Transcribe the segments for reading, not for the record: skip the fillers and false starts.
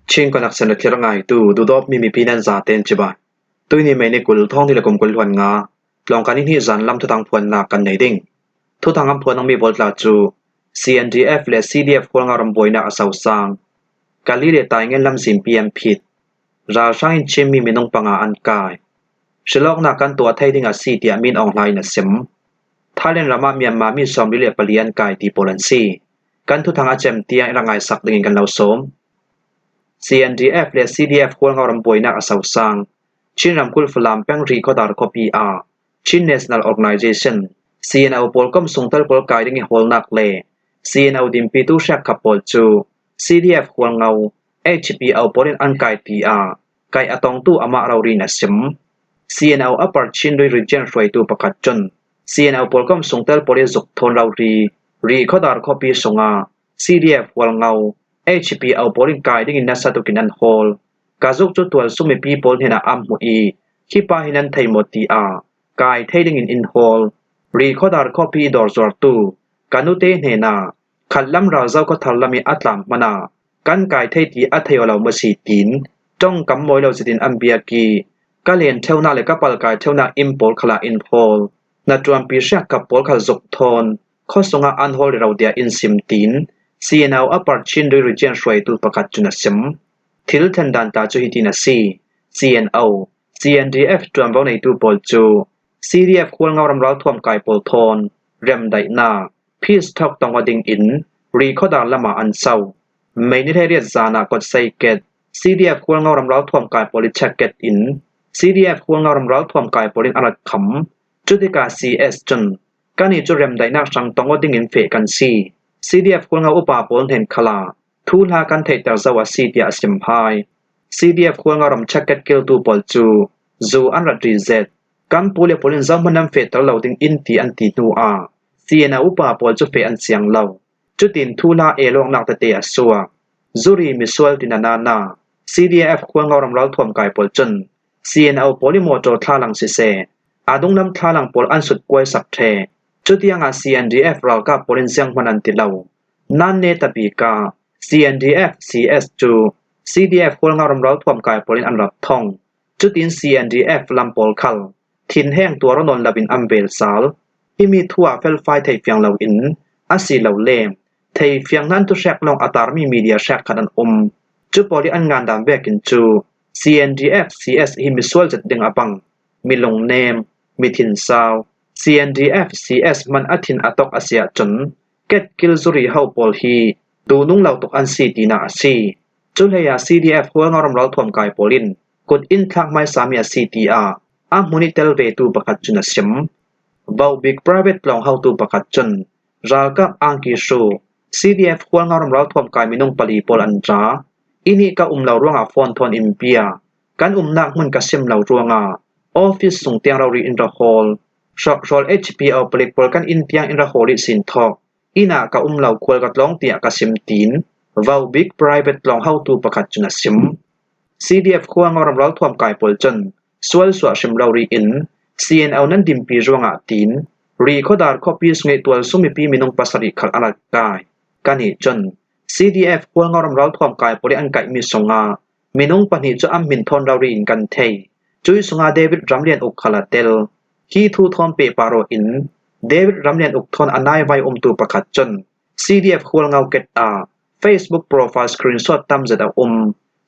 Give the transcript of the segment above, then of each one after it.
Ching konak sana tirangai tu dudop mi pinan zaten chiba. Tu ni mai ni kul thong ni la kum kul huan nga. Long kan ni zan lam thutang phuan na kan nei ding. Thutang am phuan ang mi bol la chu CNDF le CDF khol nga ram boina asau sang. Kali le tai ngel lam sim PM phit. Ra sang in chim mi minong panga an kai. Shilok na kan tua thai ding a si ti amin online na sim. Thailand rama Myanmar mi som li le palian kai ti Poland si. Kan thutang a chem tia rangai sak ding kan lau som. CNDF le CDF khol nga ram boina asau sang. Chin ram kul fulam peng ri khodar copy a. Chin National Organization CNO Polkom sungtal pol kai ding hol nak le. CNO dimpi tu shak kapol chu. CDF khol ngau HPO polin an kai ti a. Kai atong tu ama rauri na sim. CNO upper chin doi region roi tu pakat chun. CNO Polkom sungtal pol zuk thon rauri. Ri khodar copy sunga. CDF khol ngau HPO polin kai ding nasa tu kinan hol. Kazuk chu tual sumi people hina am hu i. Kipa hinan thai moti a. Kai thai ding in hol. Ri khodar copy dor zor tu. Kanute hena. Khallam razau ko thalami atlam mana. Kan kai thai ti athayo law masi tin. Tong kam moi law sitin ambia ki. Ka len theuna le kapal kai theuna impol khala in hol. Na tuam pi syak kapol khal zuk thon. Khosonga an hol raw dia in sim tin. CNO upper chin doi region roi tu pakat chuna sim. Thil than dan ta chu hitina si. CNO CNDF tuam baw nei tu pol chu. CDF khol ngaw ram raw thom kai pol thon. Rem dai na. Peace talk tong wading in. Ri khodar lama an sau. Mai ni thai riat zana kot sai ket. CDF khol ngaw ram raw thom kai poli checket in. CDF khol ngaw ram raw thom kai polin arat kham. Chutika CS chun. Kani chu rem dai na sang tong wading in fe kan si. CDF khol ngaw upa pol hen khala. Thu la kan thai tar zawa si tia sim phai. CDF khol ngaw ram checket kil tu pol chu. Zu an rat rizet. Kam pule polin zamanam fe tar law ding in ti an ti nu a. CNA upa pol chu fe an siang law. Chutin thu la e long nak te asua. Zuri miswal tinana na. CDF khol ngaw ram raw thom kai pol chun. CNO polimoto thalang si se. Adung lam thalang pol an sut kwai sak the. Chutianga CNDF raw ka polin siang manan ti law. Nan ne tapi ka. CNDF CS chu. CDF khol ngaw ram raw thom kai polin an rap thong. Chutin CNDF lam pol khal. Thin heng tua ronon labin ambel sal. Imi thua fel fai thai fiang law in. Asi law lem. Thai fiang nan tu shak long atar mi media shak kanan Chu poli an ngan dam vekin chu. CNDF CS himiswal jat ding apang. Milong nem. Mithin saw. CNDF CS man athin atok asia chun. Ket kil zuri hau pol hi. Tunung law tok an si tina asi. Chu leya CDF huwa ngaram raw thom kai polin. Kut in thak mai sami asi tia. Amuni tel ve tu pakat chuna sim. Bau big private long how tu pakat chun. Ralkap angki shu. CDF huwa ngaram raw thom kai minong pali pol an tra. Ini ka law ruanga phone thon impia. Kan nak mun ka sim law ruanga. Office sung tiang raw ri in the hall. Shok rol HPO palik pol kan in tiang in the hall sin thok. Ina ka law kwal kat long tia ka sim tin. Vau big private long how tu pakat chuna sim. CDF huwa ngaram raw thom kai pol chun. Swal swa sim raw ri in. CNO nan dimpi ruanga tin. Ri khodar copy sungi tual sumi pi minong pasari khal alat kai. Kani chun. CDF huwa ngaram raw thom kai poli an kai mi songa. Minong pani chu am min thon raw ri in kan thei. Chui sunga David Ramlian uk khalatel. Hi thu thom pe paro in. David Ramlian uk thon anai vai tu pakat chun. CDF huwa ngaw ket a. Facebook profile screenshot tam zeta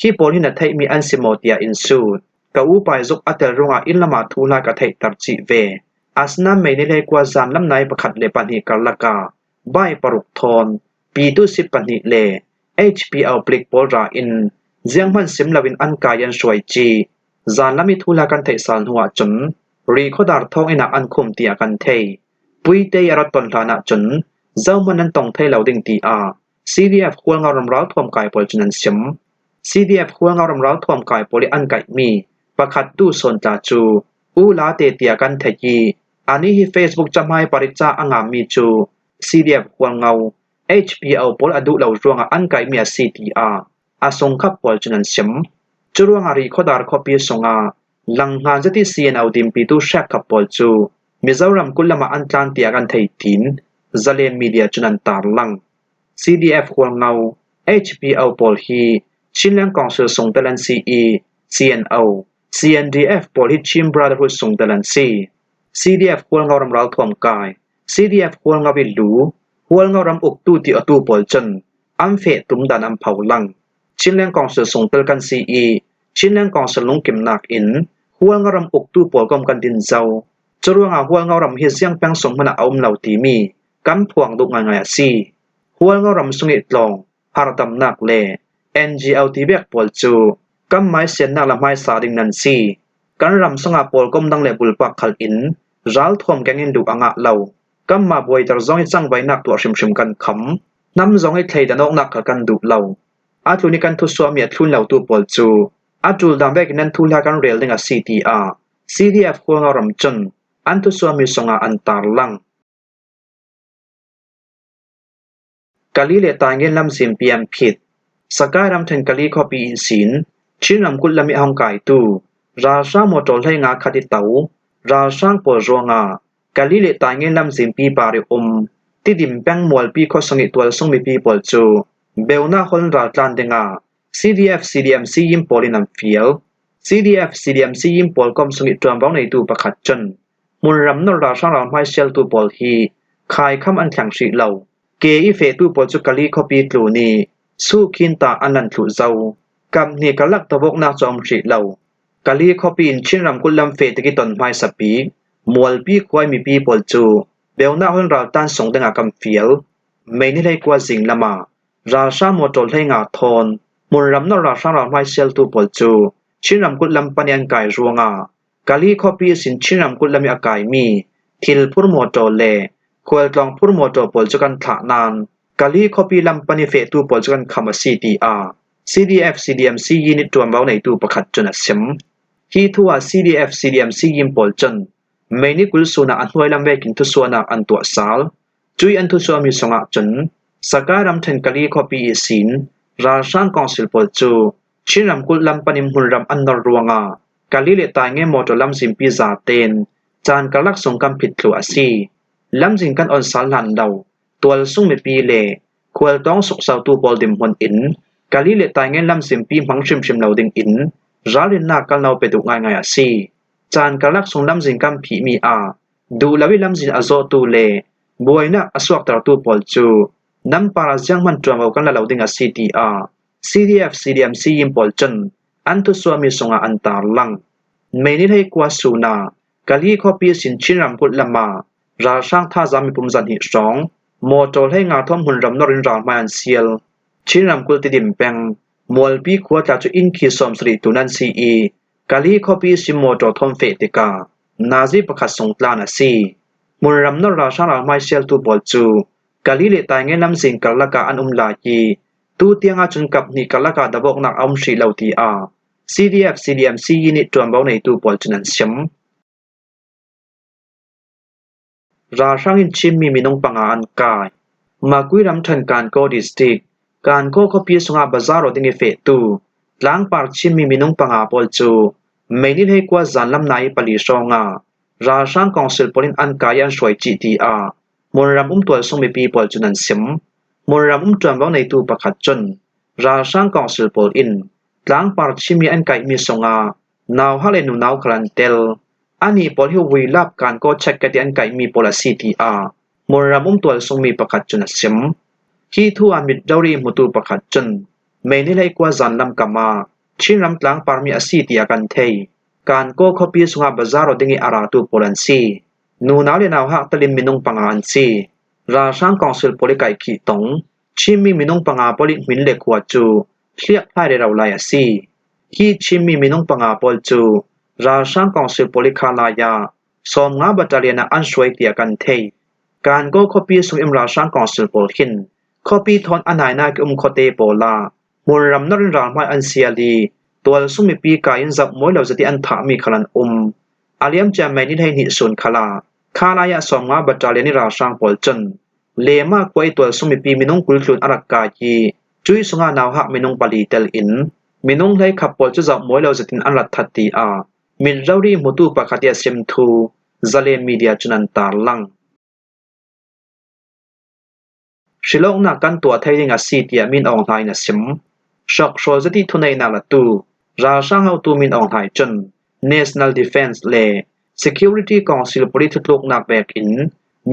Hi poli na thei mi an simotia in suit. Ka upai zuk atel runga in lama thu la ka thei tar chi ve. Asna mai ni le kwa zam lam nai pakhat le pani karlaka. Bai paruk thon. P2 sip pani le. HPO plik pol ra in. Ziang man sim lawin an kayan shuai chi. Zan lami thu la kan thei sal huwa chun. Ri khodar thong ina an khum tia kan thei. Pui te yarat ton thana chun. Zau man an tong thei law ding ti a. CDF khwal ngaw ram raw thom kai pol chunan sim. CDF khwal ngaw ram raw thom kai poli an kai mi. Pakhat tu son ta chu. Ula te tia kan thei ki. Ani hi Facebook chamai paritsa angam mi chu. CDF khwal ngaw. HPO pol adu law ruanga an kai mi a CTA. Asong khap pol chunan sim. Churuanga ri khodar copy songa. Lang ngan jati CNO dimpi tu shak khap pol chu. Mizoram kulama an tlan tia kan thei tin. Zalen media chunan tar lang. CDF khwal ngaw. HPO pol hi. ชินแรงกองสือส่งตะลัน CE CNO CNDF Polichim Brotherhood ส่งตะลัน CDF ควรเงารำราวท่วมกาย CDF ควรเงาวิลูควรเงารำอกตู้ที่อตู้ปอลจนอัมเฟตุมดานอัมเผาลังชินแรงกองสือส่งตะกัน CE ชินแรงกองสือลงเก็มนักอินควรเงารำอกตู้ปอลกอมกันดินเจ้าจรวงหัวเงารำเฮียเสียงแป้งสมมนาอมเหล่าตีมีกำพวงดุกงายซีหัวเงารำสงิตลองหารดำนักเล NGL ที่เบียกปอลจูกำไม้เสียนนักละไม้สาดิงนันซีกันรำสงาปอลกอมดังเลบุลปักขัลอินรัลทวมแกงอินดูอ่างเหล่ากำมาบวยตรจงให้จังไว้นักตัวชิมกันคำน้ำจงให้ไทยดานอกนักกันดูเหล่าอาทุนิกันทุสวามีทุนเหล่าตัวปอลจูอาจูลดำเบกนันทุลากันเรียลดิงa CTR CDF ควงรำจนอันทุสวามีสงาอันตารลังกาลีเลตายเงินลำสิมปียมผิดสกายรำถึงกาลีคอปีอินสินชินรำกุลลำมิฮองไก่ตูราชาโมโตลให้งาคดิเตาราชาปอจวงากาลีเลตายเงินลำสิมปีปาริติดิมแป้งมวลปีข้อสงิตัวส่งมีปีปอลจูเบลนาคนราตลานเดงา CDF CDMC ยิมปอลินัมฟิล CDF CDMC ยิมปอลกอมสงิตรวมบ้องในตูประคัดจนมุนรำนราชาราไมเชลตูปอลฮีขายคำอันแข็งสีเหล่าเกอีเฟตูปอลจุกาลีคอปีกลูนีสู้คินตาอันนันทุเจ้ากำนี่กลักตะบกนาจอมสีเหล่ากาลีคอปีนชินรำกุลลำเฟตกิตนไมสปีมวลปีควายมีปีปอลจูเบลนาคนราตันส่งเดงากำฟิลไม่นิได้กว่าสิงละมาราชาโมโตลให้งาทอนมุนรำนราชาราไมเชลตูปอลจูชินรำกุลลำปัญญาไก่รัวงากาลีคอปีสินชินรำกุลลำมีอากายมีทิลพุรโมโตเลควลตองพุรโมโตปอลจุกันถานานกาลีคอปีลำปันิเฟตูปอลจุกันคำ CTR CDF CDMC ยินิตรวมเบาในตูประคัดจนเสมฮีทัว CDF CDMC ยิมปอลจนไม่นิกุลสุนักอันห้วยลำเวกินทุสวนักอันตัวสาลจุยอันทุสวมีสงะจนสกายรำเทนกาลีคอปีสินราชานกองสิลปอลจูชินรำกุลลำปนิมหุนรำอันนรวงากาลีเลตายเงโมโตลำสิมปีซาเตนจานกลักสงกำผิดคลัวซีลำสิงกันออนสาลันเดาตัวสุ่งมีปีเลควรต้องสุกสาวตูปอลดิมหนอินกาลีเลตายเงลำสิมปีมังชิมเหล่าดิงอินราลินนากันเราไปดูง่ายซีจานกลักสงลำสิงกำผีมีดูลวิลำสินอโซตูเลบวยนักอสวกตราตูปอลจูน้ำปาราจังมันจวมเอากันเหล่าดิงCTR CDF CDMC ยิมปอลจนอันทุสวามีสงอันตารลังไม่นิให้กว่าสูนากาลีคอปีสินชินรำกุลละมาราช่างท่าจามีปุ่มจันหิสองโมโตลให้งาทอมหุ่นรำนรินรามายอันเซียลชินรำกุลติดิมแปงมวลปีขวดจากจุอินคีสอมสรีตุนันซีอีกาลีคอปีสิโมโตทอมเฟติกานาซีประคัดสงตลานาซีมุนรำนราช่างรามายเซียลตูบอลจูกาลีเลตายเงลำสิงกัลกาอันลายีตูเตียงอาจุนกับนิกัลกาดบกนักอมชีเหล่าทีCDF CDMC ยินิตรวมเบาในตูปอลจุนันเสมราช่างอินชิมมีมินงปังอันกายมากุยรำทันการโกดิสติกการโกคบีสงาบาซาโรดิงเฟตูล้างปาร์ชิมมีมินงปังปอลจูไม่นิให้กว่าจันลำนายปลีชงราช่างกองสิลปลินอันกายันสวยจีทีมุนรำตัวส่งมีปีปอลจุนันเสมมุนรำจวมเบาในตูประคัดจนราช่างกองสิลปลินล้างปาร์ชิมีอันกายมีสงานาวฮาเลนูนาวคลันเตลอันนี้พอที่วิลับการก็เช็คกันที่อันไก่มี CTR มุนรำตัวส่งมีประคัดจนเสมฮีทัวมิดดารีมุตูประคัดจนไม่นิเลยกว่าจันลำกามาชินรำล้างปาร์มีCTRกันเทยการก็คบีสงาบาซาโรดิงอาราตูโปลันซีนูนาวเลนาวฮักตลิมมินงปังอันซีราช่างกองสิลโพลิไก่ขีตงชิมีมินงปังอาโพลิมินเล็กว่าจูเรียกให้เราไลอาซีฮีชิมีมินงปังอาโพลจูราช่างกองสิลโพลิคาลายาสมงาบัตเลียนอันสวยเตียกันเทยการก็คบีสงราช่างกองสิลโพลินคบีทอนอันไหนนักโคเตโปลามุนรำนรินรามายอันเซียลีตัวสุมีปีกายินจับมวยเหล่าจะที่อันถามีขลันอาเลียมจะไม่นิให้หิสุนคลายาสมงาบัตเลียนิราช่างโพลจนเลมากกว่าตัวสุมีปีมินงกุลคลุนอารักกายีจุยสงานาวหักมินงปาลีเตลอินมินงเลยขับปอลจะจับมวยเราจะตินอันรัตทัตตีมินเรารีมุตุปะคติยาเซมทูซาเลมีเดียจุนันตาลังชิลองนักกันตัวไทยดิงาซีเตียมินออนไลน์นะซิม shok shozati thunai na la tu ra sang hau tu min ong hai chun National Defense le Security Council pori thutlok nak bek in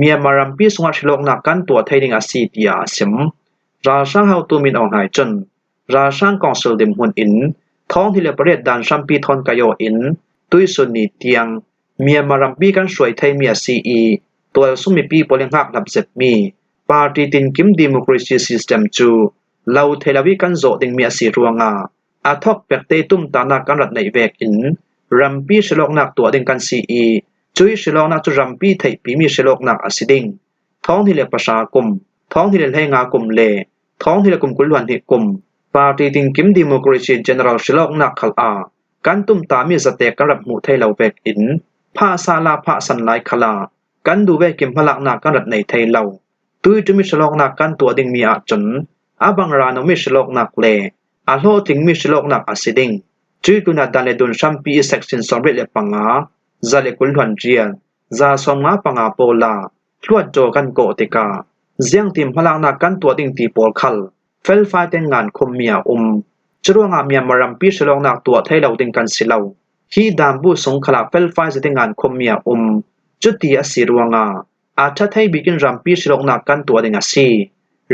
Myanmar pi sunga shilok nak kan tua thaining a CPA sim ra sang hau tu min ong hai chun ra sang council dim hun in thong hile paret dan sampi thon kayo in tui sun ni tiang Myanmar pi kan soi thai mi a CEตัวสุมิปีโพลิงหักนับเจ็บมีปาร์ตี้ตินกิมดิโมคราซีซิสเต็มจูเลาเทลาวิกันโจดิงมีอาศิรวงอาทอกเปกเตตุมตานักกันรัดในเวกอินรัมปีฉลองนักตัวดิงกันซีอีจุยฉลองนักจุรัมปีไทยปีมีฉลองนักอาศิดิงท้องที่เลประชาคมท้องที่เลให้งากมเลท้องที่เลกมกุลวันที่กมปาร์ตี้ตินกิมดิโมคราซีเจเนอรัลฉลองนักขลากันตุมตามีสเตกันรับหมู่ไทยเลาเวกอินพาซาลาพาสันไลขลากันดูเวกิมพลักนักกันรัดในไทยเราตุยจะมีฉลองนักกันตัวดิงมีอาจนอาบังรานมีฉลองนักเลอาโลติงมีฉลองนักอาศิดิงจุยตุนัดดันเลดุนชัมปีเซ็กซินสอมเรเลปังอาซาเลกุลวันเจียซาสองงาปังอาโปลาทวดโจกันโกติกาเสียงทีมพลักนักกันตัวดิงตีโปลคัลเฟลไฟแต่งงานคมเมียจรวงอาเมียมารัมปีฉลองนักตัวไทยเราดิงกันสิเราฮีดามบูสงขลาเฟลไฟจะแต่งงานคมเมียจุดที่อศิรวงอาทัดให้บิกินรัมปีฉลองนักกันตัวเดงสี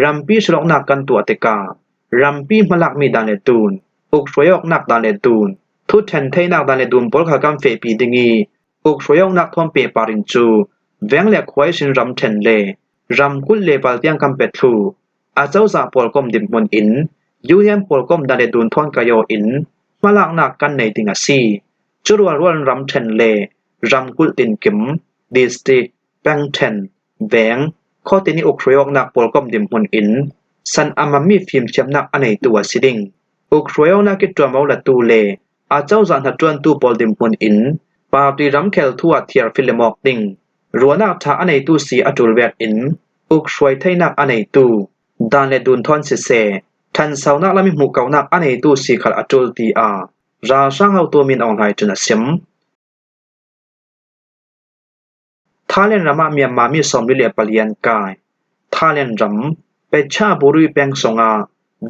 รัมปีฉลองนักกันตัวเตการัมปีมลักมีดานเลตูนอุกช่วยออกนักดานเลตูนทุดแทนไทยนักดานเลตูนปอลขากำเฟปีดิงีอุกช่วยออกนักทอมเปปารินจูแวงเล็กควายสินรัมเทนเลรัมกุลเลปัลเตียงคำเป็ดทูอาเจ้าสาปอลกอมดิมมนอินยูเฮมปอลกอมดานเลตูนทอนกายออินมลักนักกันในดิงสีจุดวันรัมเทนเลรัมกุลตินกิมDistrict Bangtan Bang ข้อตินิอกช่วยออกนักปอลกอมดิมหุนอินสันอามามีฟิล์มเชื่อมนักอันในตัวสิดิงอกช่วยออกนักกิจตัวมาละตูเลอาเจ้าจันทัดจวนตูปอลดิมหุนอินปาร์ตี้รัมเคลทัวเทียร์ฟิลมอกดิงรัวนักท่าอันในตูสีอจุลเวกอินอกช่วยไทยนักอันในตูดานเลดุนทอนเสทันสาวนักละมีหมู่เก่านักอันในตูสีขัดอจุลตีอาราช่างเฮาตัวมินออนไลน์จนเสียมทาเลนรำมีมามีสมฤทธิ์ปลียนกายทาเลนรำเป็ดชาบุรุษแปงสงา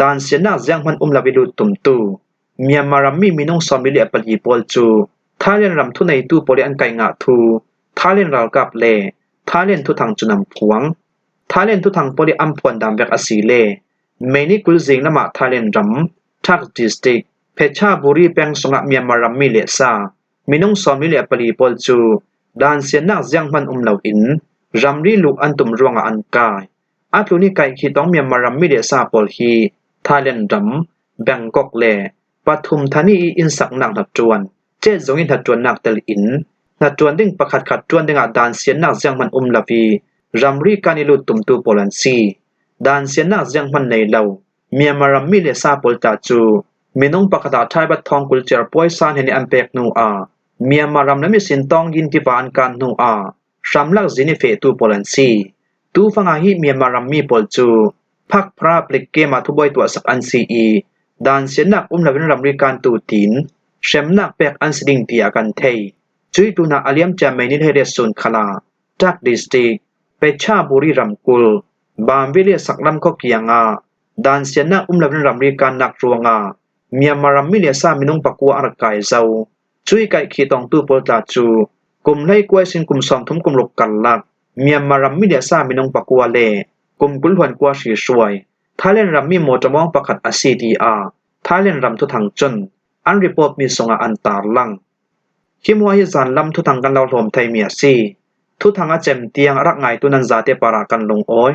ดานเสียนักยังมันลาวิลุตุมตูมีมารำมีน้องสมฤทธิ์ปลีปอลจูทาเลนรำทุในตู้ปลีอันไกงาทูทาเลนรัลกับเลทาเลนทุทางจุนำพวงทาเลนทุทางปลีอัมพวนดามเวกอสีเลเมนิกุลซิงนมาทาเลนรำทักดิสติกเป็ดชาบุรุษแปงสงามีมารำมีเลซามีน้องสมฤทธิ์ปลีปอลจูดานเสียนักยังมันเหล่าอินรัมรีลูกอันตุมรวงอันกายอัตลุนิไกขีต้องมีมารัมมิเดซาปอลฮีทาเลนรัมแบงกอกเลปทุมธานีอินสักนักถัดจวนเจ็ดจงอินถัดจวนนักเตลอินถัดจวนดิ้งประคัดขัดจวนดิ้งดานเสียนักยังมันลาวีรัมรีกานิลุตุมตูโปลันซีดานเสียนักยังมันในเหล่ามีมารัมมิเดซาปอลตาจูมีน้องประคัดทายบัดทองกุลเจอร์ป่วยซานเฮนิอันเปกนูอาเมียมารำนั้นมีสินตองยินที่ปานการนูอาสำลักจินิเฟตูโปลันซีตูฟังอาฮิเมียมารำมีปอลจูพักพระปลิกเกมาทุบอยตัวสักอันซีอีดานเสียนักลาวินรำริการตูตินเชมนักแปกอันสดิงตียกันเทยจุยตูนักอาเลียมจามินิเฮเรสุนคลาจากดิสติกเปชาบุรีรำกุลบามวิเลสักลำก็เกียงาดานเสียนักลาวินรำริการนักรวงาเมียมารำมิเลซามินุงปักวัวอารกายเจ้าช่วยไก่ขีตองตู้โปลตาจูกุมไล่กวยสินกุมสอมทุมกุมลกกันลักเมียมารัมมิเดียซามินงปักวัวเลกุมกุลหวนกว่าสีสวยทาเลนรัมมีโมจมองประคัดอาซีดีอาทาเลนรัมทุทางจนอันรีพอร์ตมีสงอันตาลังคิมวาฮิจานลำทุทางกันเราลมไทยเมียซีทุทางอาเจมเตียงรักไงตุนันซาเตปารากันลงอ้อย